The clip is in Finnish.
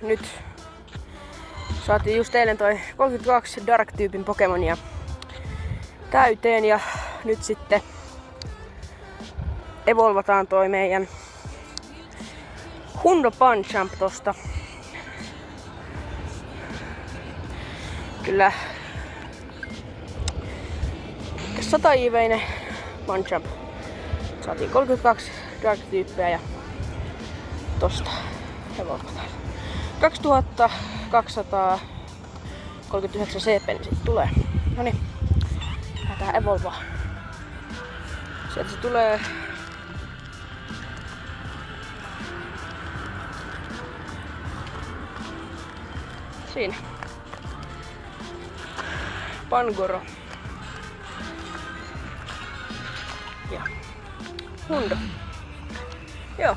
nyt saatiin just eilen toi 32 Dark-tyypin Pokemonia täyteen ja nyt sitten evolvataan toi meidän Hundo Pancham tosta. Kyllä 100 IV-inen Pancham. Saatiin 32 Dark-tyyppiä ja tosta evolvataan. 2239 CP niin sit tulee. Noniin, lähdetään evolvaa. Sieltä se tulee. Siinä. Pangoro. Ja Hundo. Joo.